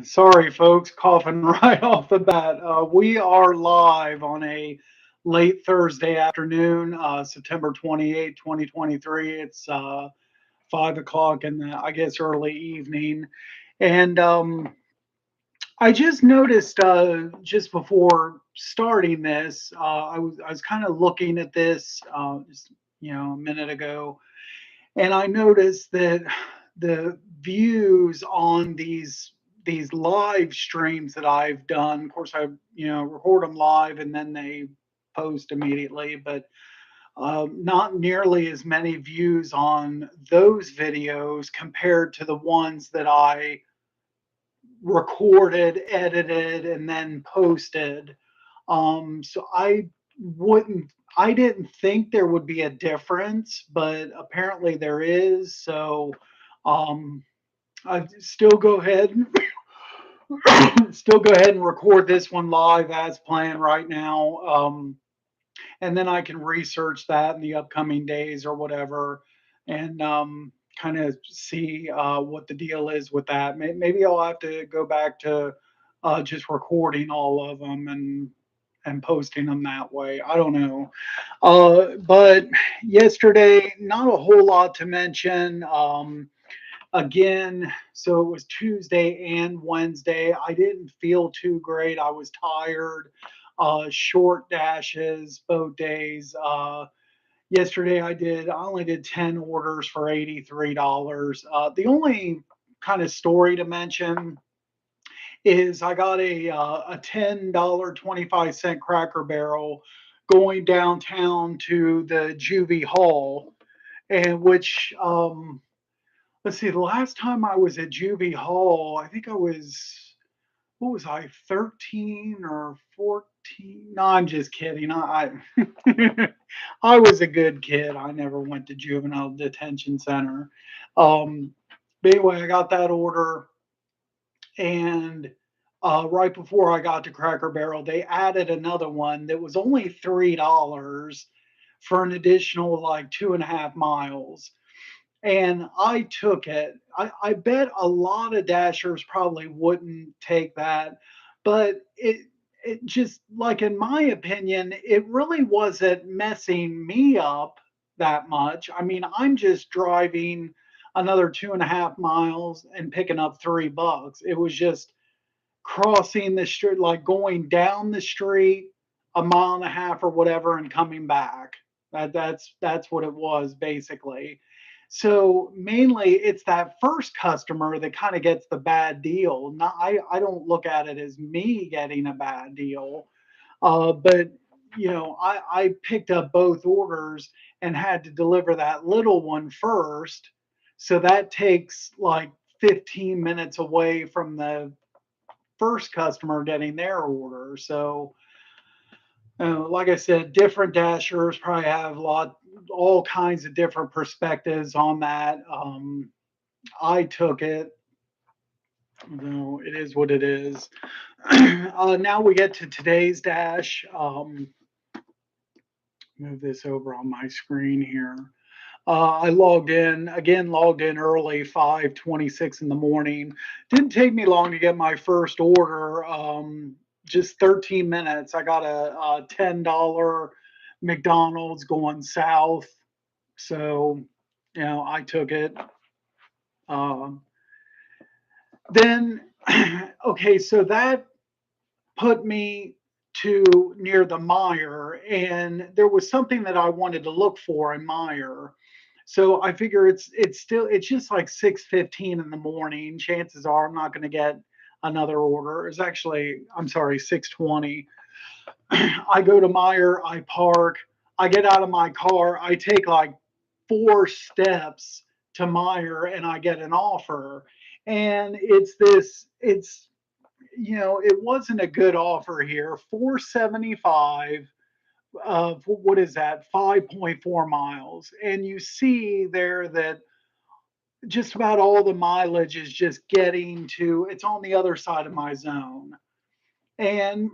Sorry, folks, coughing right off the bat. We are live on a late Thursday afternoon, September 28th, 2023. It's 5 o'clock in the, I guess, early evening. And I just noticed just before starting this, I was kind of looking at this just, a minute ago, and I noticed that the views on these live streams that I've done, of course, I record them live and then they post immediately, but not nearly as many views on those videos compared to the ones that I recorded, edited, and then posted. So I didn't think there would be a difference, but apparently there is. So um, I still go ahead, still go ahead and record this one live as planned right now, and then I can research that in the upcoming days or whatever, and kind of see what the deal is with that. Maybe I'll have to go back to just recording all of them and posting them that way. I don't know. But yesterday, not a whole lot to mention. Again, so it was Tuesday and Wednesday. I didn't feel too great. I was tired. Short dashes both days. Yesterday I only did 10 orders for $83. The only kind of story to mention is I got a $10.25 Cracker Barrel going downtown to the Juvie Hall, and which let's see, the last time I was at Juvie Hall, I think I was, what was I, 13 or 14? No, I'm just kidding. I was a good kid. I never went to juvenile detention center. Um, but anyway, I got that order, and right before I got to Cracker Barrel, they added another one that was only $3 for an additional like 2.5 miles, and I took it. I bet a lot of dashers probably wouldn't take that, but it just, like, in my opinion, it really wasn't messing me up that much. I mean, I'm just driving another 2.5 miles and picking up $3. It was just crossing the street, like going down the street a mile and a half or whatever, and coming back. That's what it was basically. So mainly it's that first customer that kind of gets the bad deal. Not, I don't look at it as me getting a bad deal, but I picked up both orders and had to deliver that little one first. So that takes like 15 minutes away from the first customer getting their order. So, like I said, different dashers probably have all kinds of different perspectives on that. I took it. No, it is what it is. Now we get to today's dash. Move this over on my screen here. I logged in early, 5:26 in the morning. Didn't take me long to get my first order. Just 13 minutes. I got a $10 McDonald's going south. So, I took it. Um, then, okay, so that put me to near the Meyer, and there was something that I wanted to look for in Meyer. So I figure it's just like 6:15 in the morning. Chances are I'm not going to get another order. It's actually, I'm sorry, 6:20. I go to Meyer, I park, I get out of my car, I take like 4 steps to Meyer, and I get an offer. And it wasn't a good offer here. 475 of, what is that, 5.4 miles. And you see there that just about all the mileage is just getting to, it's on the other side of my zone. And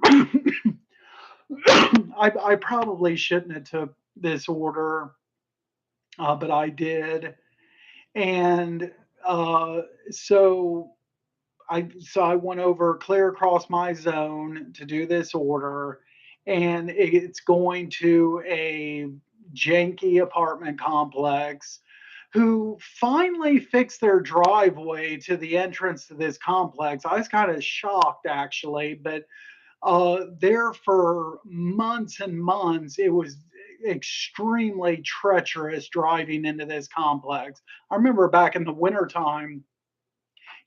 I probably shouldn't have took this order, but I did. And so I went over clear across my zone to do this order, and it's going to a janky apartment complex who finally fixed their driveway to the entrance to this complex. I was kind of shocked actually, but there for months and months, it was extremely treacherous driving into this complex. I remember back in the wintertime,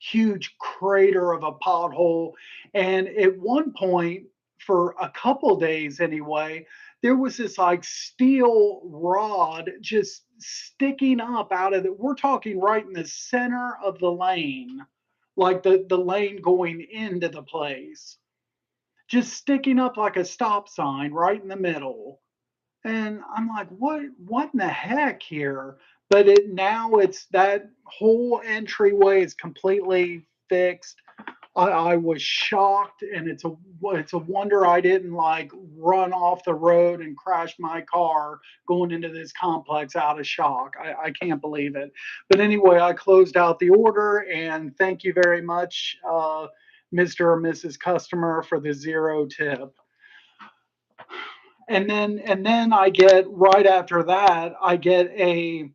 huge crater of a pothole. And at one point, for a couple days anyway, there was this like steel rod just sticking up out of it. We're talking right in the center of the lane, like the lane going into the place, just sticking up like a stop sign right in the middle. And I'm like, what in the heck here? But it's that whole entryway is completely fixed. I was shocked, and it's a wonder I didn't like run off the road and crash my car going into this complex out of shock. I can't believe it. But anyway, I closed out the order, and thank you very much, Mr. or Mrs. Customer, for the zero tip. And then I get right after that, I get a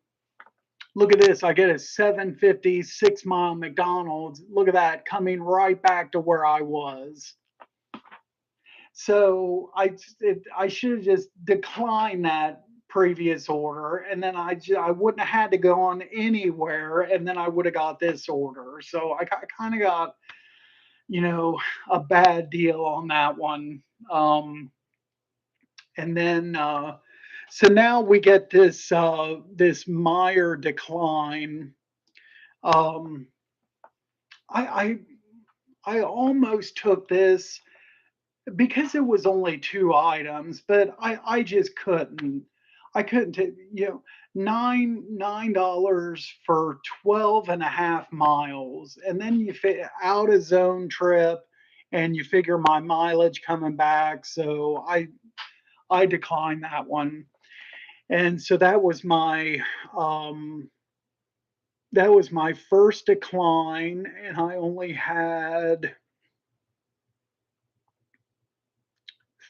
look at this. I get a 750 6 mile McDonald's. Look at that, coming right back to where I was. So I should have just declined that previous order, and then I wouldn't have had to go on anywhere, and then I would have got this order. So I kind of got, a bad deal on that one. And then so now we get this Meyer decline. Um, I, I almost took this because it was only two items, but I just couldn't. I couldn't take, $9 for 12 and a half miles. And then you fit out of zone trip, and you figure my mileage coming back. So I declined that one. And so um, that was my first decline, and I only had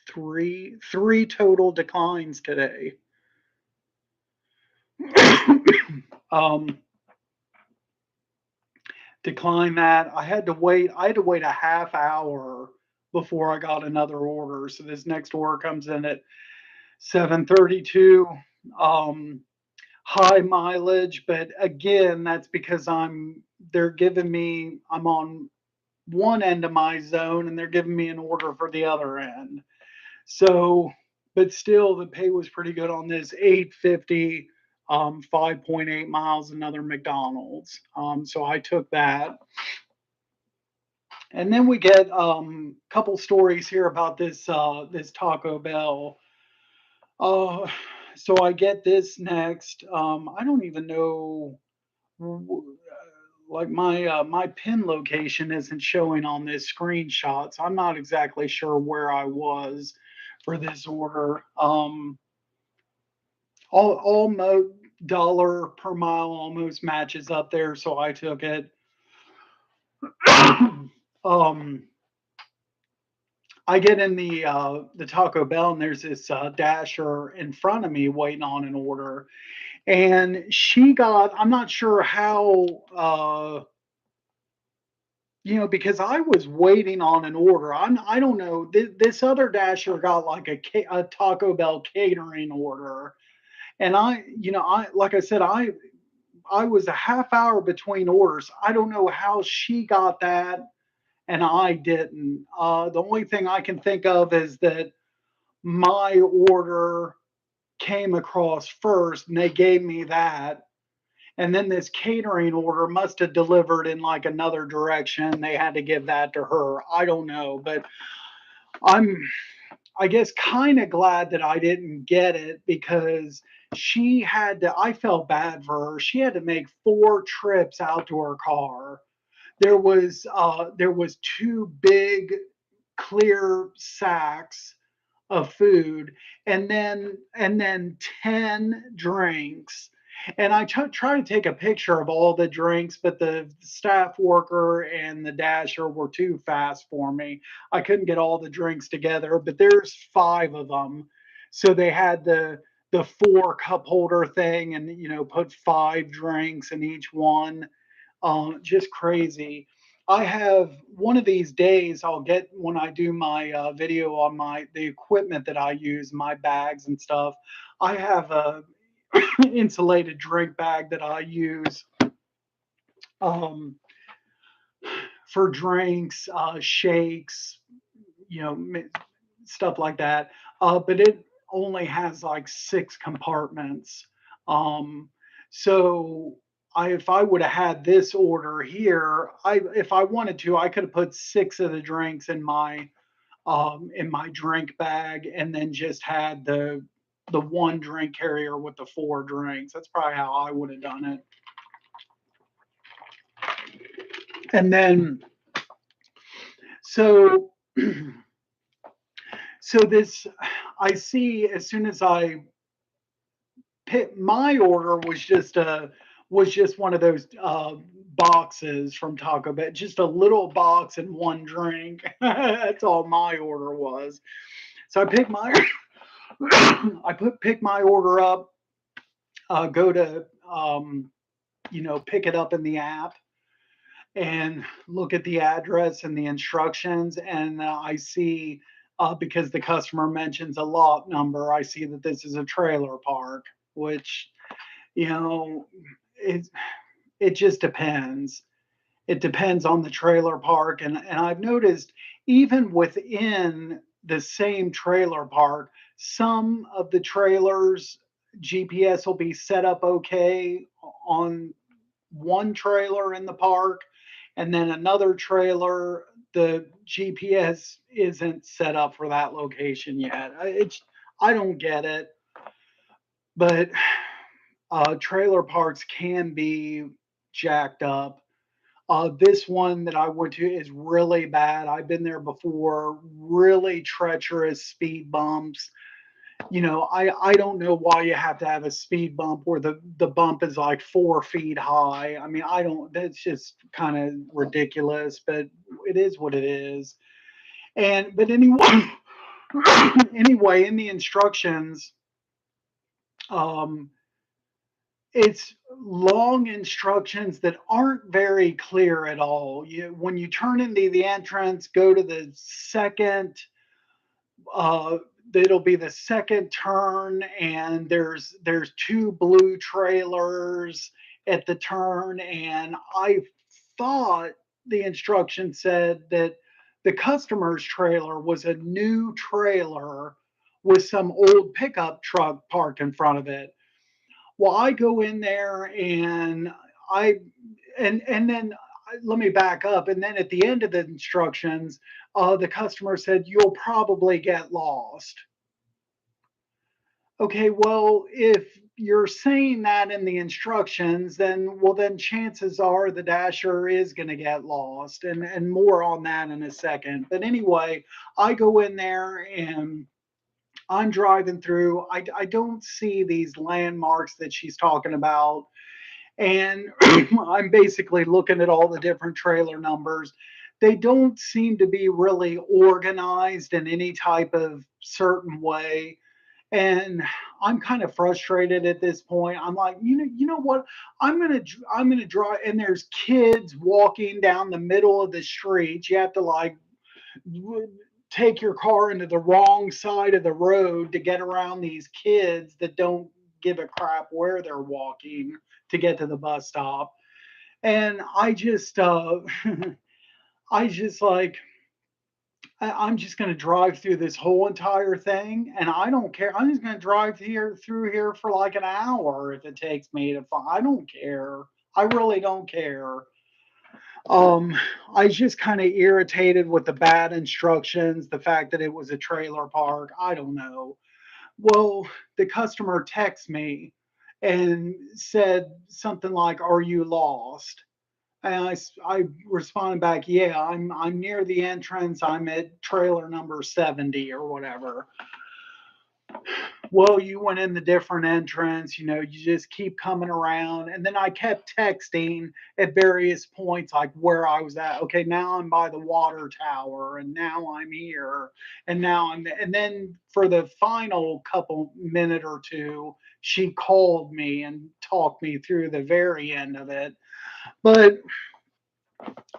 three total declines today. um, Decline that. I had to wait a half hour before I got another order. So this next order comes in at 7:32. Um, High mileage, but again, that's because I'm on one end of my zone, and they're giving me an order for the other end. So, but still, the pay was pretty good on this 850, 5.8 miles, another McDonald's. So I took that. And then we get a couple stories here about this Taco Bell. Uh, so I get this next. I don't even know, like my pin location isn't showing on this screenshot, so I'm not exactly sure where I was for this order. Almost dollar per mile almost matches up there, so I took it. um, I get in the Taco Bell, and there's this dasher in front of me waiting on an order, and she got, I'm not sure how, because I was waiting on an order. I don't know. This other dasher got like a Taco Bell catering order, and like I said, I was a half hour between orders. I don't know how she got that and I didn't. The only thing I can think of is that my order came across first, and they gave me that. And then this catering order must have delivered in like another direction. They had to give that to her. I don't know, but I'm, I guess, kind of glad that I didn't get it, because I felt bad for her. She had to make four trips out to her car. There was two big clear sacks of food, and then 10 drinks, And I try to take a picture of all the drinks, but the staff worker and the dasher were too fast for me. I couldn't get all the drinks together, but there's five of them. So they had the four cup holder thing, and put five drinks in each one. Just crazy. I have one of these days. I'll get when I do my video on my the equipment that I use, my bags and stuff. I have a insulated drink bag that I use um, for drinks, shakes, you know, stuff like that. But it only has like six compartments. Um, so if I would have had this order here, if I wanted to, I could have put six of the drinks in my drink bag, and then just had the one drink carrier with the four drinks. That's probably how I would have done it. And then so so this I see as soon as I pick my order was just one of those boxes from Taco Bell, just a little box and one drink. That's all my order was. So I pick my pick my order up, go to pick it up in the app and look at the address and the instructions, and I see because the customer mentions a lot number, I see that this is a trailer park, which you know it it just depends. It depends on the trailer park, and I've noticed even within the same trailer park, some of the trailers GPS will be set up okay on one trailer in the park, and then another trailer, the GPS isn't set up for that location yet. I don't get it, but trailer parks can be jacked up. This one that I went to is really bad. I've been there before. Really treacherous speed bumps. I don't know why you have to have a speed bump where the bump is like 4 feet high. I mean, I don't, that's just kind of ridiculous, but it is what it is. But anyway, anyway, in the instructions, um, it's long instructions that aren't very clear at all. When you turn into the entrance, go to the second uh, it'll be the second turn, and there's two blue trailers at the turn, and I thought the instruction said that the customer's trailer was a new trailer with some old pickup truck parked in front of it. Well, I go in there and I and then let me back up. And then at the end of the instructions, the customer said, "You'll probably get lost." Okay, well, if you're saying that in the instructions, then chances are the dasher is going to get lost, and more on that in a second. But anyway, I go in there and I'm driving through. I don't see these landmarks that she's talking about. And I'm basically looking at all the different trailer numbers. They don't seem to be really organized in any type of certain way. And I'm kind of frustrated at this point. I'm like, you know what? I'm gonna drive. And there's kids walking down the middle of the street. You have to like take your car into the wrong side of the road to get around these kids that don't give a crap where they're walking to get to the bus stop. And I just like, I'm just going to drive through this whole entire thing, and I don't care. I'm just going to drive here through here for like an hour if it takes me to find. I don't care. I really don't care. Um, I was just kind of irritated with the bad instructions, the fact that it was a trailer park. I don't know. Well, the customer texted me and said something like, "Are you lost?" And I responded back, "Yeah, I'm near the entrance. I'm at trailer number 70 or whatever." Well, you went in the different entrance, you just keep coming around. And then I kept texting at various points, like where I was at. Okay, now I'm by the water tower, and now I'm here, and now and then for the final couple minute or two, she called me and talked me through the very end of it. But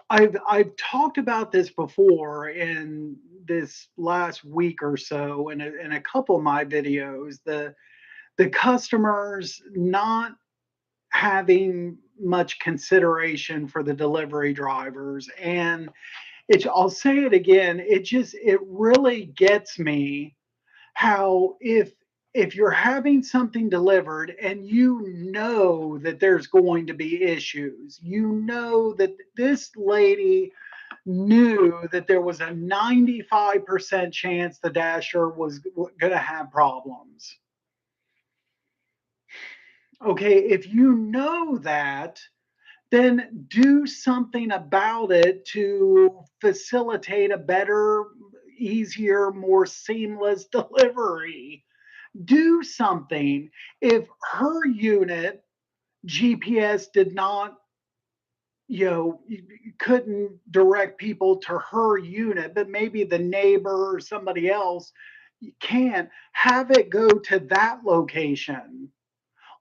I've talked about this before in this last week or so in a couple of my videos. The customers not having much consideration for the delivery drivers, and I'll say it again, it really gets me how if you're having something delivered and you know that there's going to be issues, you know that this lady knew that there was a 95% chance the dasher was going to have problems. Okay, if you know that, then do something about it to facilitate a better, easier, more seamless delivery. Do something. If her unit GPS did not, couldn't direct people to her unit, but maybe the neighbor or somebody else can, have it go to that location,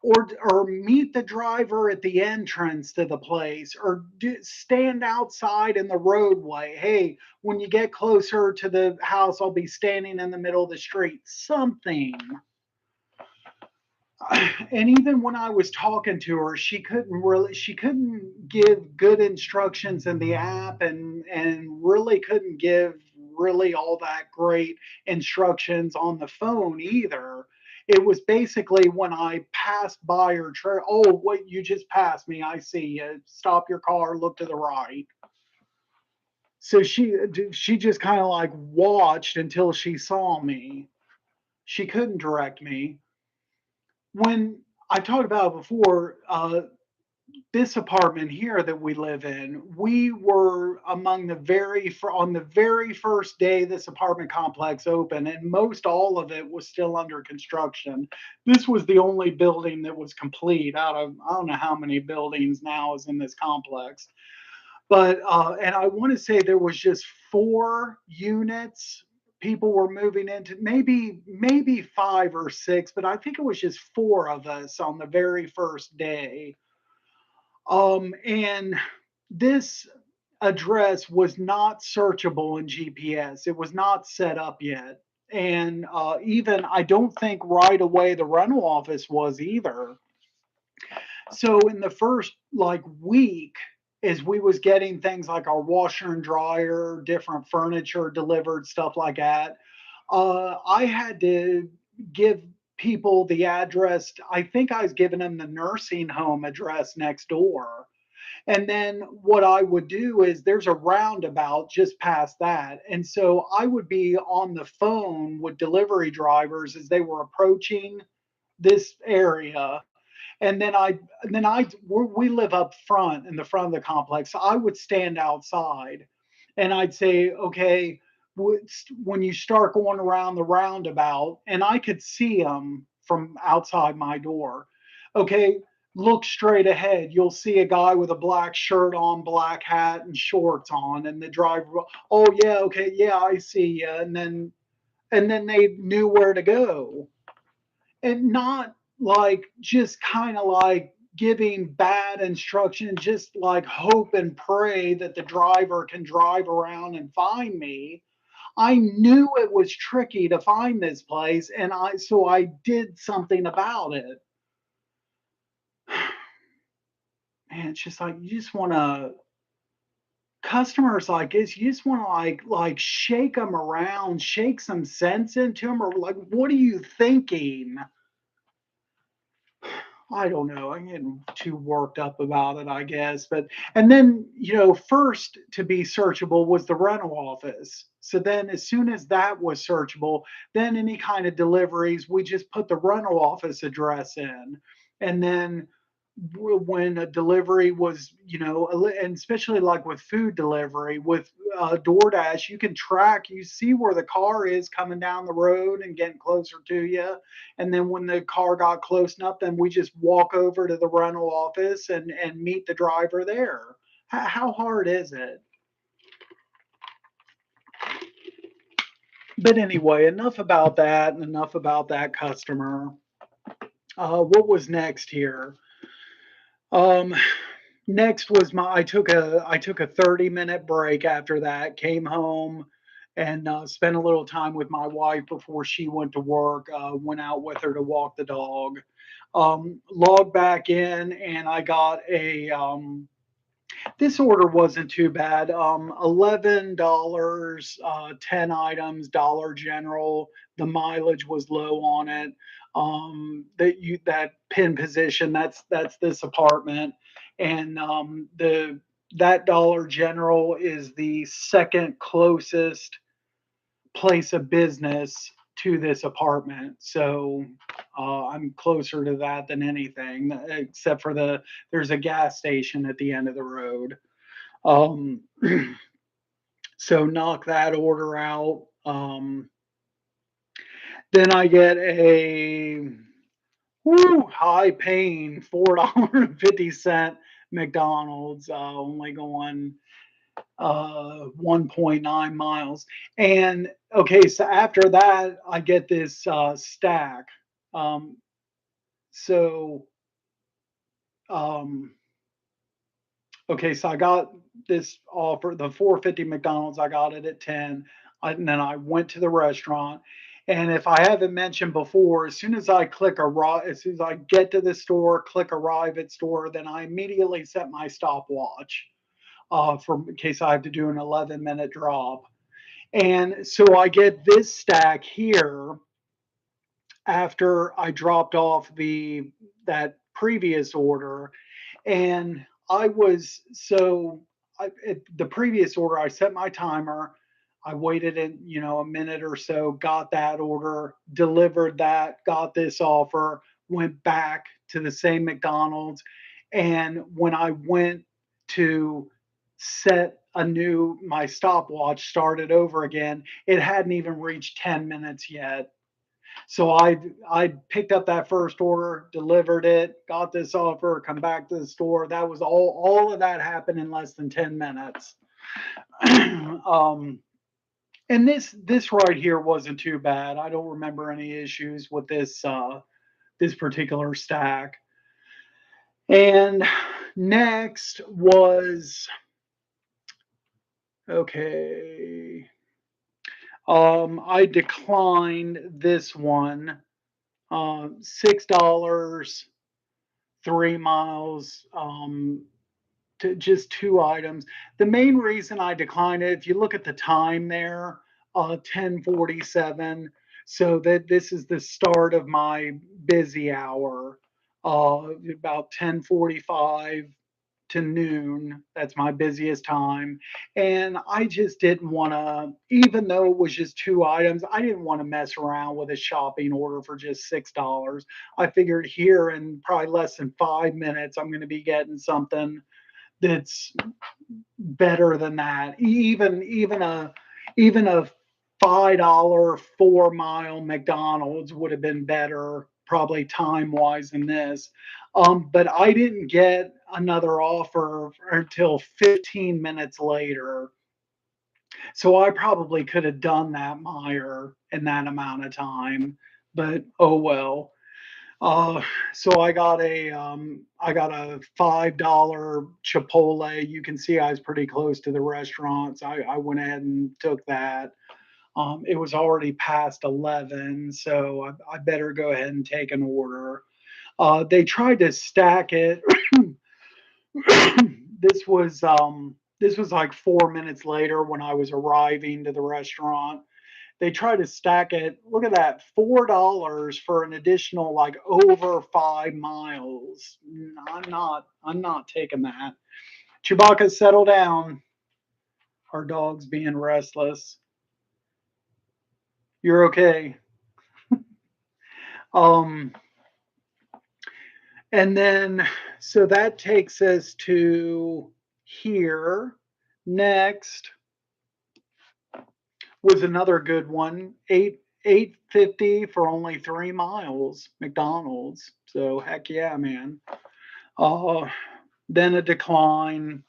or meet the driver at the entrance to the place, or stand outside in the roadway. Hey, when you get closer to the house, I'll be standing in the middle of the street. Something. And even when I was talking to her, she couldn't give good instructions in the app, and really couldn't give really all that great instructions on the phone either. It was basically when I passed by her oh, what, you just passed me, I see you, stop your car, look to the right. So she just kind of like watched until she saw me. She couldn't direct me. When I talked about it before, this apartment here that we live in, we were among on the very first day this apartment complex opened, and most all of it was still under construction. This was the only building that was complete out of, I don't know how many buildings now is in this complex. But and I want to say there was just 4 units people were moving into, maybe 5 or 6, but I think it was just 4 of us on the very first day. And this address was not searchable in GPS. It was not set up yet. And even I don't think right away the rental office was either. So in the first like week, as we was getting things like our washer and dryer, different furniture delivered, stuff like that, I had to give people the address. I think I was giving them the nursing home address next door. And then what I would do is there's a roundabout just past that. And so I would be on the phone with delivery drivers as they were approaching this area. And then we live up front in the front of the complex. So I would stand outside and I'd say, okay, when you start going around the roundabout, and I could see them from outside my door. Okay, look straight ahead. You'll see a guy with a black shirt on, black hat, and shorts on, and the driver, oh yeah, okay, yeah, I see you. And then they knew where to go, and not like just kind of like giving bad instruction, just like hope and pray that the driver can drive around and find me. I knew it was tricky to find this place, and I did something about it. Man, it's just like you just want to, customers like this, you just want to like shake them around, shake some sense into them, or like, what are you thinking? I don't know. I'm getting too worked up about it, I guess. But and then, first to be searchable was the rental office. So then as soon as that was searchable, then any kind of deliveries, we just put the rental office address in. And then when a delivery was, and especially like with food delivery with DoorDash, you can track, you see where the car is coming down the road and getting closer to you. And then when the car got close enough, then we just walk over to the rental office and meet the driver there. How hard is it? But anyway, enough about that and enough about that customer. What was next here? Um, Next was I took a 30-minute break after that, came home and spent a little time with my wife before she went to work. Went out with her to walk the dog. Logged back in and I got a this order wasn't too bad. $11, 10 items, Dollar General. The mileage was low on it. That pin position, that's this apartment, and the that Dollar General is the second closest place of business to this apartment. So I'm closer to that than anything, except for there's a gas station at the end of the road. Um, so knock that order out. Then I get a high paying $4.50 McDonald's, only going 1.9 miles. And okay, so after that, I get this stack. Um, so, um, okay, so I got this offer, the 450 McDonald's, I got it at 10. And then I went to the restaurant. And if I haven't mentioned before, as soon as I click arrive, as soon as I get to the store, click arrive at store, then I immediately set my stopwatch for in case I have to do an 11-minute drop. And so I get this stack here after I dropped off the that previous order, and I was so the previous order I set my timer. I waited in a minute or so, got that order, delivered that, got this offer, went back to the same McDonald's, and when I went to set a new my stopwatch started over again, it hadn't even reached 10 minutes yet. So I picked up that first order, delivered it, got this offer, come back to the store. That was all of that happened in less than 10 minutes. um, and this right here wasn't too bad. I don't remember any issues with this particular stack. And next was okay. I declined this one. $6, 3 miles, to just two items. The main reason I declined it, if you look at the time there, 10:47. So that this is the start of my busy hour. About 10:45 to noon. That's my busiest time. And I just didn't want to, even though it was just two items, I didn't want to mess around with a shopping order for just $6. I figured here in probably less than 5 minutes, I'm going to be getting something that's better than that. Even a $5 4 mile McDonald's would have been better, probably time wise than this. But I didn't get another offer until 15 minutes later. So I probably could have done that Meyer in that amount of time. But oh well. Uh, so I got a $5 Chipotle. You can see I was pretty close to the restaurants. I went ahead and took that. It was already past 11, so I better go ahead and take an order. They tried to stack it. This was like 4 minutes later when I was arriving to the restaurant. They try to stack it. Look at that, $4 for an additional like over 5 miles. I'm not taking that. Chewbacca, settle down. Our dog's being restless. You're okay. Um And then, so that takes us to here. Next was another good one. 850 for only 3 miles, McDonald's. So heck yeah, man. Uh, then a decline.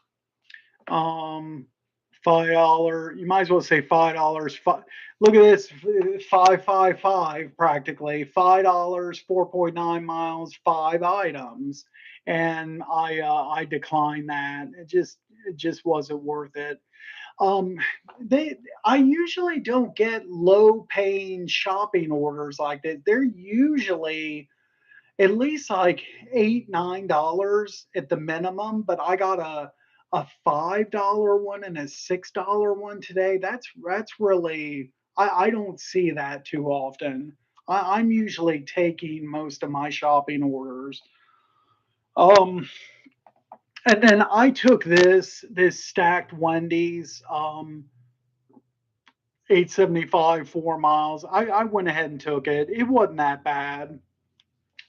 Um, $5. You might as well say $5. Look at this, 555 practically. $5, 4.9 miles, 5 items, and I declined that. It just wasn't worth it. Um, they I usually don't get low paying shopping orders like that. They're usually at least like $8, $9 at the minimum. But I got a $5 one and a $6 one today. That's really I don't see that too often. I'm usually taking most of my shopping orders. Um, and then I took this stacked Wendy's 875 4 miles. I went ahead and took it. It wasn't that bad.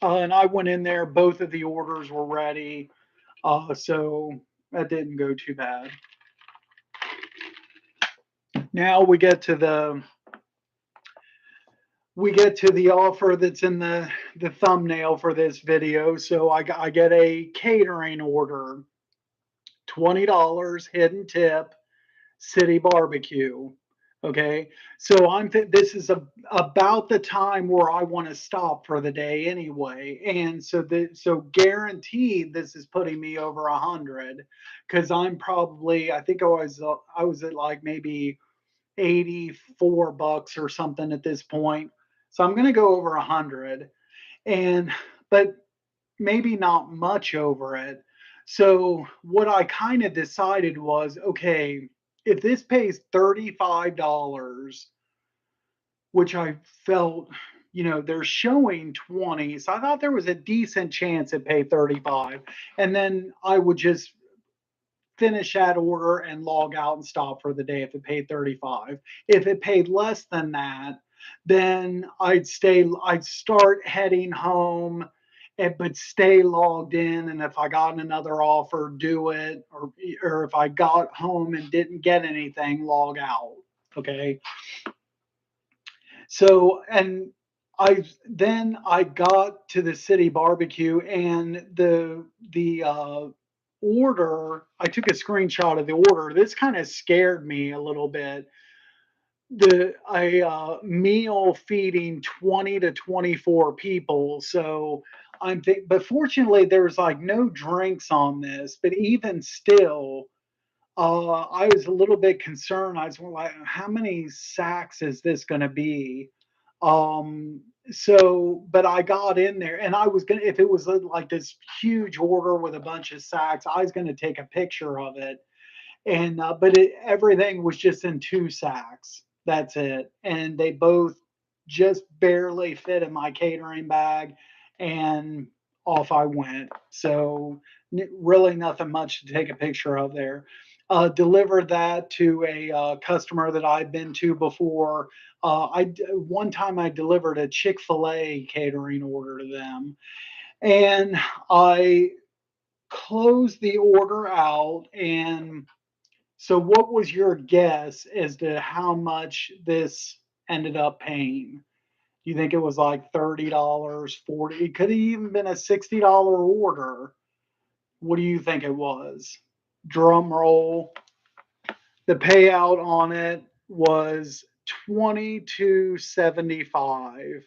And I went in there, both of the orders were ready. So that didn't go too bad. Now we get to the offer that's in the thumbnail for this video. So I get a catering order, $20 hidden tip, city barbecue. Okay, so this is about the time where I want to stop for the day anyway, and so guaranteed this is putting me over 100, because I think I was at like maybe 84 bucks or something at this point, so I'm gonna go over 100, and but maybe not much over it. So what I kind of decided was, okay, if this pays $35, which I felt, they're showing 20, so I thought there was a decent chance it paid 35, and then I would just finish that order and log out and stop for the day if it paid 35. If it paid less than that, then I'd start heading home, but stay logged in, and if I got another offer, do it, or if I got home and didn't get anything, log out. Okay. So, and I got to the city barbecue, and the order, I took a screenshot of the order. This kind of scared me a little bit. The I Meal feeding 20 to 24 people. So but fortunately there was like no drinks on this, but even still, I was a little bit concerned. I was like, how many sacks is this going to be? But I got in there, and I was going to, if it was like this huge order with a bunch of sacks, I was going to take a picture of it. But everything was just in 2 sacks. That's it. And they both just barely fit in my catering bag, and off I went. So really nothing much to take a picture of there. Delivered that to a customer that I've been to before. One time I delivered a Chick-fil-A catering order to them, and I closed the order out. And so, what was your guess as to how much this ended up paying? Do you think it was like $30, 40? It could have even been a $60 order. What do you think it was? Drum roll. The payout on it was 22.75.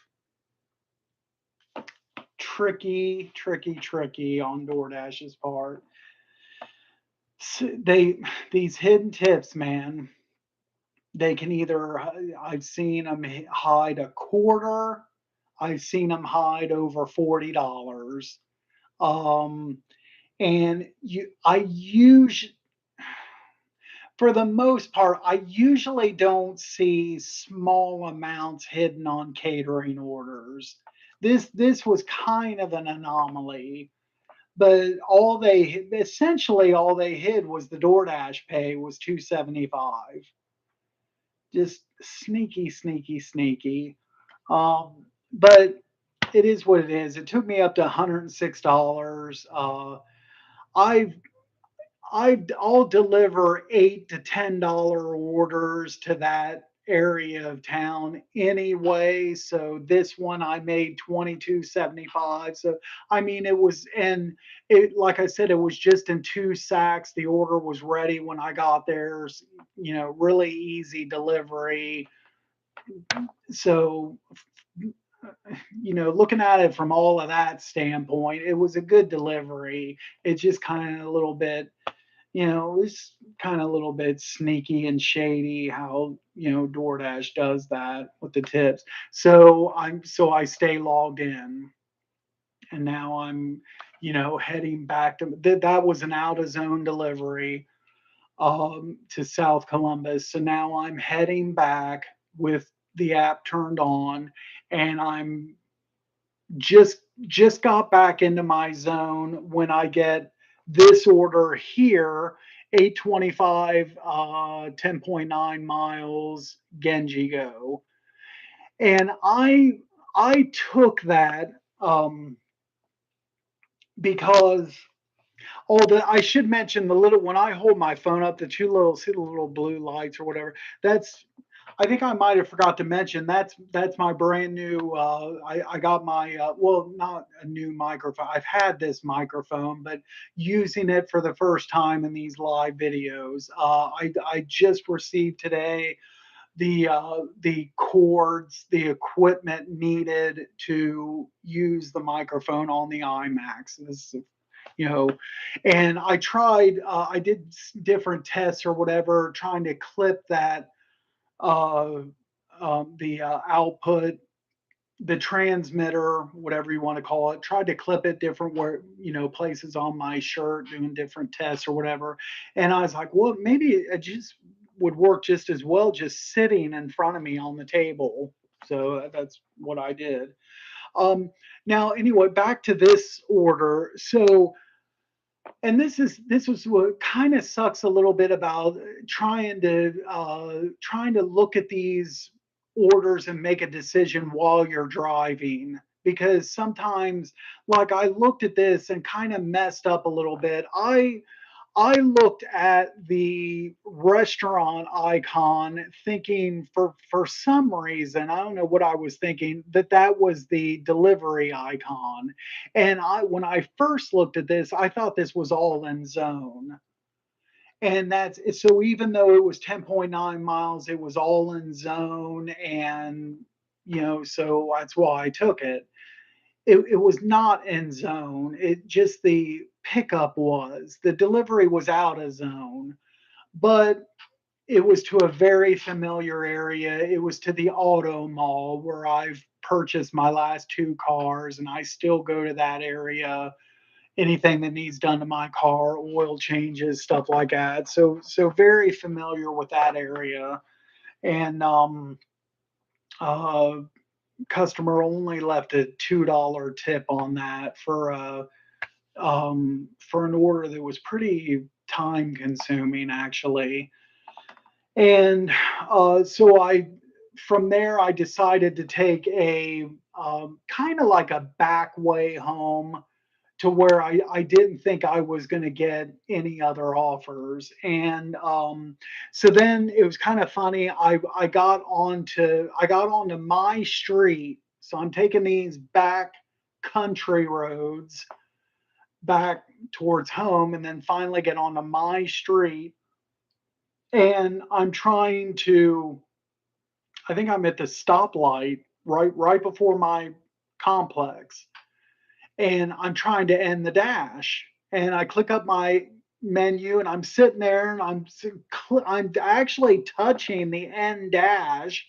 Tricky, tricky, tricky on DoorDash's part. These hidden tips, man. They can either, I've seen them hide a quarter. I've seen them hide over $40. Um, and I usually, for the most part, I usually don't see small amounts hidden on catering orders. This was kind of an anomaly, but all they hid was the DoorDash pay was 275. Just sneaky, sneaky, sneaky. But it is what it is. It took me up to $106. I've I'll deliver $8 to $10 orders to that area of town anyway. So this one I made 22.75. So I mean it was, and it, like I said, it was just in two sacks. The order was ready when I got there. Really easy delivery. So looking at it from all of that standpoint, it was a good delivery. It's just kind of a little bit, it's kind of a little bit sneaky and shady how, DoorDash does that with the tips. So I stay logged in, and now I'm, heading back to that was an out of zone delivery to South Columbus. So now I'm heading back with the app turned on, and I'm just got back into my zone when I get this order here, 825, 10.9 miles, Genji Go. And I took that because I should mention the little, when I hold my phone up, the two little, see the little blue lights or whatever. That's, I think I might have forgot to mention that's my brand new. I got my well, not a new microphone. I've had this microphone, but using it for the first time in these live videos. I just received today the cords, the equipment needed to use the microphone on the IMAX. This is, you know, and I did different tests or whatever, trying to clip that uh, the output, the transmitter, whatever you want to call it. Tried to clip it different where, places on my shirt, doing different tests or whatever. And I was like, well, maybe it just would work just as well just sitting in front of me on the table. So that's what I did. Um, Now, anyway, back to this order. So, and this was what kind of sucks a little bit about trying to look at these orders and make a decision while you're driving, because sometimes, like, I looked at this and kind of messed up a little bit. I looked at the restaurant icon thinking, for some reason, I don't know what I was thinking, that was the delivery icon. And when I first looked at this, I thought this was all in zone. And that's so even though it was 10.9 miles, it was all in zone. And, so that's why I took it. It was not in zone. It just, the pickup was, the delivery was out of zone, but it was to a very familiar area. It was to the auto mall where I've purchased my last two cars, and I still go to that area. Anything that needs done to my car, oil changes, stuff like that. So very familiar with that area. And uh, customer only left a $2 tip on that for an order that was pretty time consuming, actually. And so from there, I decided to take a kind of like a back way home to where I didn't think I was going to get any other offers. And so then it was kind of funny. I got onto my street. So I'm taking these back country roads back towards home, and then finally get onto my street. And I'm trying to, I think I'm at the stoplight right before my complex, and I'm trying to end the dash. And I click up my menu, and I'm sitting there, and I'm actually touching the end dash.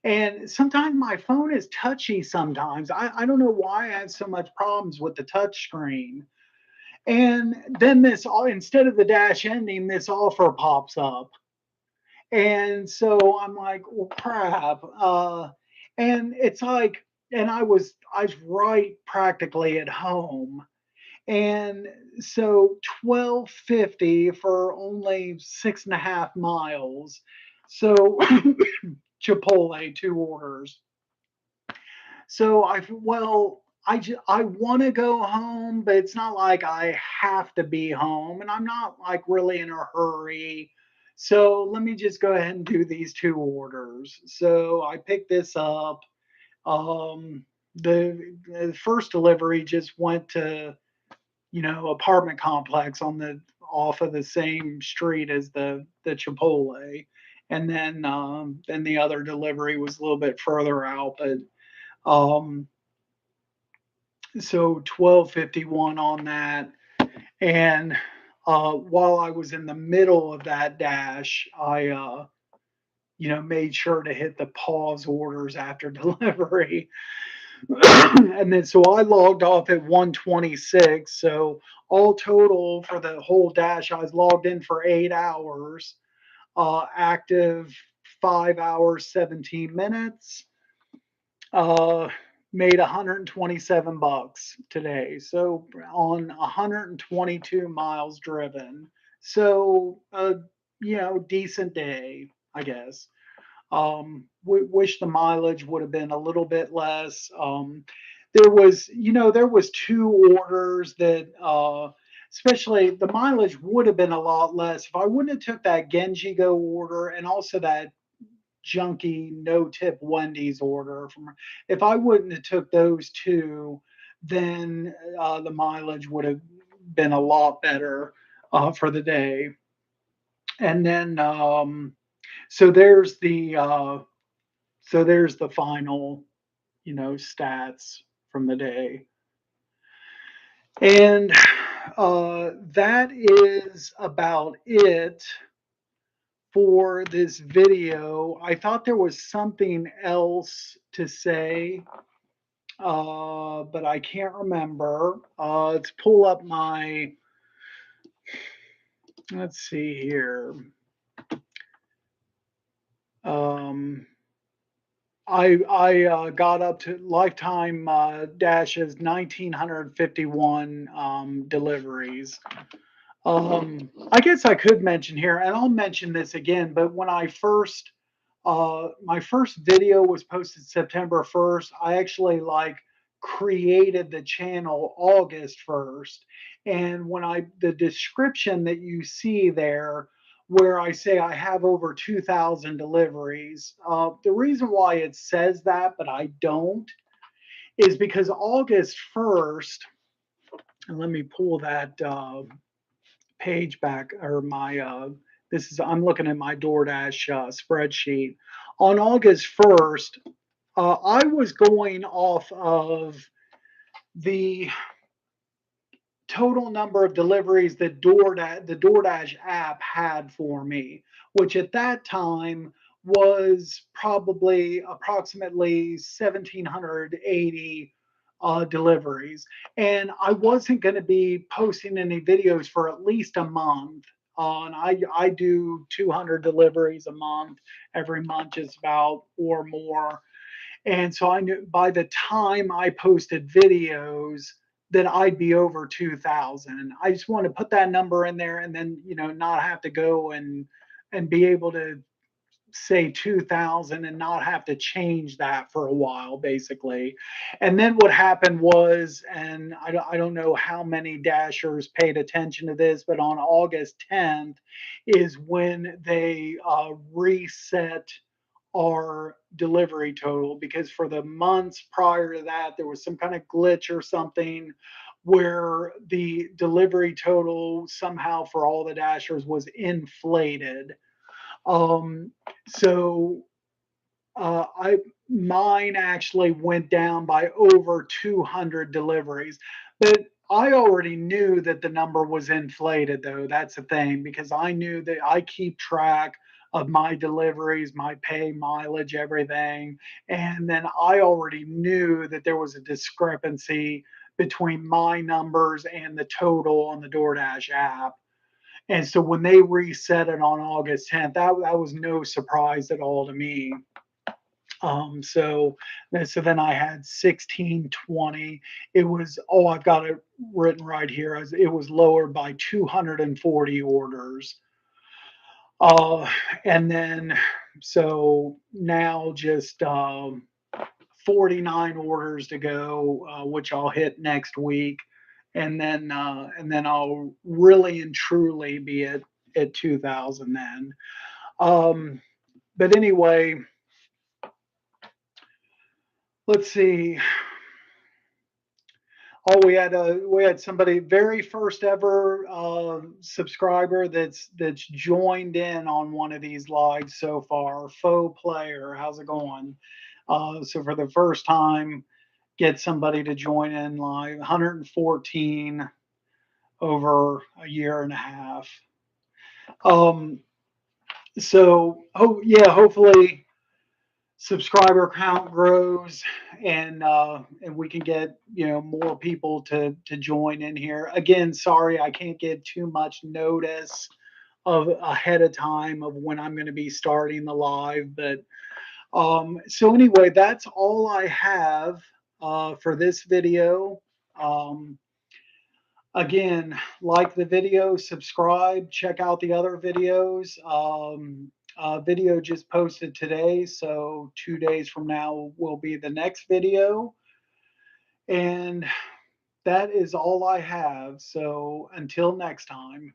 And sometimes my phone is touchy. Sometimes I don't know why I have so much problems with the touch screen. And then instead of the dash ending, this offer pops up. And so I'm like, well, crap. And it's like, and I was right practically at home. And so 12.50 for only 6.5 miles. So Chipotle, two orders. So I want to go home, but it's not like I have to be home, and I'm not like really in a hurry. So let me just go ahead and do these two orders. So I picked this up. Um, the first delivery just went to, apartment complex on the off of the same street as the Chipotle, and then the other delivery was a little bit further out, but um, so 1251 on that. And while I was in the middle of that dash, I made sure to hit the pause orders after delivery. And then so I logged off at 126. So all total for the whole dash, I was logged in for 8 hours, active 5 hours, 17 minutes. Uh, Made 127 bucks today. So on 122 miles driven. So decent day, I guess. Wish the mileage would have been a little bit less. There was two orders that, especially the mileage would have been a lot less if I wouldn't have took that Genji Go order and also that junky no tip Wendy's order from. If I wouldn't have took those two, then the mileage would have been a lot better for the day. And then so there's the final, stats from the day. And that is about it for this video. I thought there was something else to say, but I can't remember. Let's pull up let's see here. Um, I got up to lifetime dashes 1951 deliveries. I guess I could mention here, and I'll mention this again, but when I first my first video was posted September 1st. I actually like created the channel August 1st. And when the description that you see there, where I say I have over 2,000 deliveries, the reason why it says that, but I don't, is because August 1st, and let me pull that page back, or I'm looking at my DoorDash spreadsheet. On August 1st, I was going off of the total number of deliveries that the DoorDash app had for me, which at that time was probably approximately 1,780 deliveries. And I wasn't going to be posting any videos for at least a month. And I do 200 deliveries a month, every month, just about, or more. And so I knew by the time I posted videos that I'd be over 2,000. I just want to put that number in there, and then, not have to go and be able to say 2,000 and not have to change that for a while, basically. And then what happened was, and I don't know how many dashers paid attention to this, but on August 10th is when they reset our delivery total, because for the months prior to that, there was some kind of glitch or something where the delivery total somehow for all the dashers was inflated. Um, so I mine actually went down by over 200 deliveries, but I already knew that the number was inflated, though. That's the thing, because I knew that I keep track of my deliveries, my pay, mileage, everything. And then I already knew that there was a discrepancy between my numbers and the total on the DoorDash app. And so when they reset it on August 10th, that was no surprise at all to me. So then I had 1620. It was, oh, I've got it written right here. It was lower by 240 orders. And then, so now just 49 orders to go, which I'll hit next week, and then I'll really and truly be at 2,000 then. Um, but anyway, let's see. Oh, we had somebody, very first ever subscriber that's joined in on one of these lives so far. Faux player, how's it going? So for the first time, get somebody to join in live. 114 over a year and a half. Um, so oh yeah, hopefully subscriber count grows and we can get more people to join in here. Again, sorry I can't get too much notice of ahead of time of when I'm going to be starting the live, but so anyway, that's all I have for this video. um, Again, like the video, subscribe, check out the other videos. Video just posted today, so 2 days from now will be the next video. And that is all I have. So until next time.